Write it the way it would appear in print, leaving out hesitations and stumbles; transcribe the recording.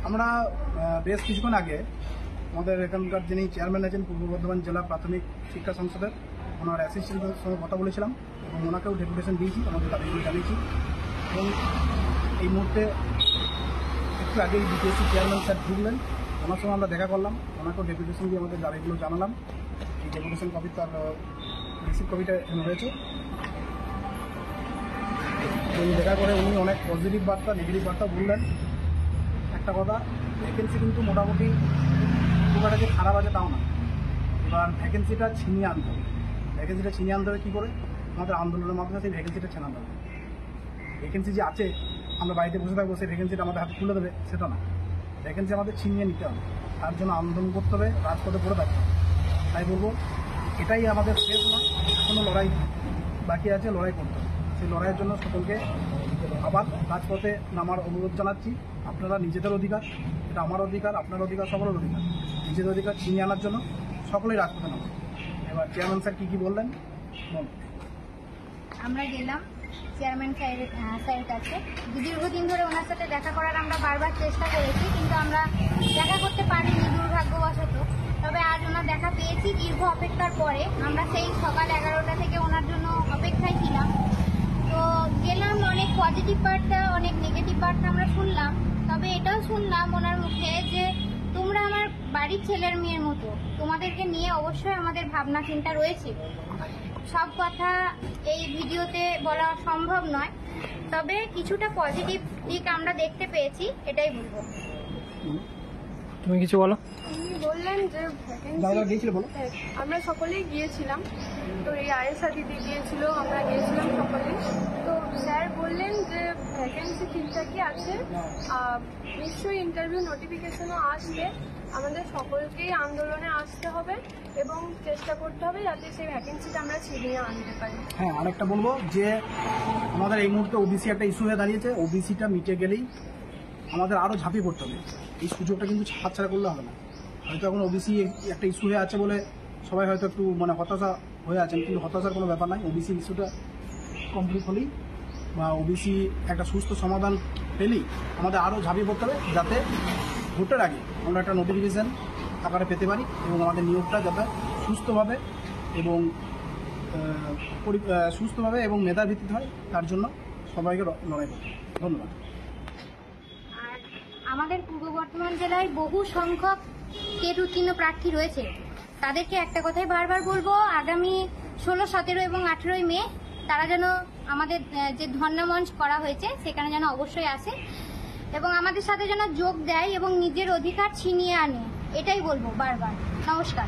আমরা বেশ কিছুক্ষণ আগে আমাদের এখানকার যিনি চেয়ারম্যান আছেন পূর্ব বর্ধমান জেলা প্রাথমিক শিক্ষা সংসদের ওনার অ্যাসিস্ট্যান্টের সঙ্গে কথা বলেছিলাম এবং ওনাকেও ডেপুটেশন দিয়েছি, আমাদের দাবিগুলো জানিয়েছি। এবং এই মুহূর্তে একটু আগেই বিপিএসসি চেয়ারম্যান স্যার ঢুকলেন, ওনার সঙ্গে আমরা দেখা করলাম, ওনাকেও ডেপুটেশন দিয়ে আমাদের দাবিগুলো জানালাম। এই ডেপুটেশন কপি তার রিসিভ কপিটা রয়েছে। উনি দেখা করে উনি অনেক পজিটিভ বার্তা নেগেটিভ বার্তা বললেন। একটা কথা, ভ্যাকেন্সি কিন্তু মোটামুটি খুব একটা যে খারাপ আছে তাও না। এবার ভ্যাকেন্সিটা ছিনিয়ে আনতে হবে। ভ্যাকেন্সিটা ছিনিয়ে আনতে হবে কী করে? আমাদের আন্দোলনের মাধ্যমে সেই ভ্যাকেন্সিটা ছেনাতে হবে। ভ্যাকেন্সি যে আছে আমরা বাড়িতে বসে থাকবো, সেই ভ্যাকেন্সিটা আমাদের হাতে তুলে দেবে সেটা না। ভ্যাকেন্সি আমাদের ছিনিয়ে নিতে হবে, তার জন্য আন্দোলন করতে হবে, রাজপথে পড়ে থাকতে হবে। তাই বলবো, এটাই আমাদের শেষ না, এখনও লড়াই বাকি আছে, লড়াই করতে হবে। সেই লড়াইয়ের জন্য সকলকে আবার রাজপথে নামার অনুরোধ জানাচ্ছি। আপনারা নিজেদের অধিকার, এটা আমার অধিকার, আপনার অধিকার, সকলের অধিকার, নিজেদের অধিকার ছিনিয়ে আনার জন্য সকলেই রাজপথে নামবে। এবার চেয়ারম্যান স্যার কী বললেন বলুন। আমরা গেলাম চেয়ারম্যান স্যারের কাছে। দীর্ঘদিন ধরে ওনার সাথে দেখা করার আমরা বারবার চেষ্টা করেছি, কিন্তু আমরা দেখা করতে পারিনি দুর্ভাগ্যবশত। তবে আজ ওনার দেখা পেয়েছি দীর্ঘ অপেক্ষার পরে। আমরা সেই সকাল 11টা থেকে ওনার জন্য অপেক্ষায় ছিলাম। তো গেলাম, অনেক পজিটিভ বার্তা, অনেক নেগেটিভ বার্তা আমরা শুনলাম। তবে এটাও শুনলাম ওনার মুখে যে তোমরা আমার বাড়ির ছেলের মেয়ের মতো, তোমাদেরকে নিয়ে অবশ্যই আমাদের ভাবনা চিন্তা রয়েছে। সব কথা এই ভিডিওতে বলা সম্ভব নয়, তবে কিছুটা পজিটিভ দিক আমরা দেখতে পেয়েছি, এটাই বলবো। তুমি কিছু বলো। উনি বললেন যে আমরা সকলেই গিয়েছিলাম, তো এই আয়েশা দিদি গিয়েছিল, আমরা গিয়েছিলাম সকলেই। তো স্যার বললেন যে ভ্যাকেন্সি ঠিকঠাকই আছে, নিশ্চয়ই ইন্টারভিউ নোটিফিকেশনও আসবে, আমাদের সকলকেই আন্দোলনে আসতে হবে এবং চেষ্টা করতে হবে যাতে সেই ভ্যাকেন্সিটা আমরা ছিনিয়ে আনতে পারি। হ্যাঁ, আরেকটা বলবো যে আমাদের এই মুহূর্তে ওবিসি একটা ইস্যু হয়ে দাঁড়িয়েছে। ওবিসিটা মিটে গেলেই আমাদের আরও ঝাঁপিয়ে পড়তে হবে। এই সুযোগটা কিন্তু হাতছাড়া করলে হবে না। হয়তো এখন ওবিসি একটা ইস্যু হয়ে আছে বলে সবাই হয়তো একটু হতাশা হয়ে আছেন, কিন্তু হতাশার কোনো ব্যাপার নাই। ওবিসি ইস্যুটা কমপ্লিট হলেই বা ওবিসি একটা সুস্থ সমাধান পেলেই আমাদের আরও ঝাঁপিয়ে পড়তে হবে, যাতে ভোটের আগে আমরা একটা নোটিফিকেশান আকারে পেতে পারি এবং আমাদের নিয়োগটা যাতে সুস্থভাবে এবং মেধার ভিত্তিতে হয়, তার জন্য সবাইকে লড়াই করতে। ধন্যবাদ। আর আমাদের পূর্ব বর্ধমান জেলায় বহু সংখ্যক টেট উত্তীর্ণ প্রার্থী রয়েছে। তাদেরকে একটা কথাই বারবার বলবো, আগামী 16, 17 এবং 18 মে তারা যেন আমাদের যে ধর্ণা মঞ্চ করা হয়েছে সেখানে যেন অবশ্যই আসে এবং আমাদের সাথে যেন যোগ দেয় এবং নিজের অধিকার ছিনিয়ে আনে, এটাই বলবো বারবার। নমস্কার।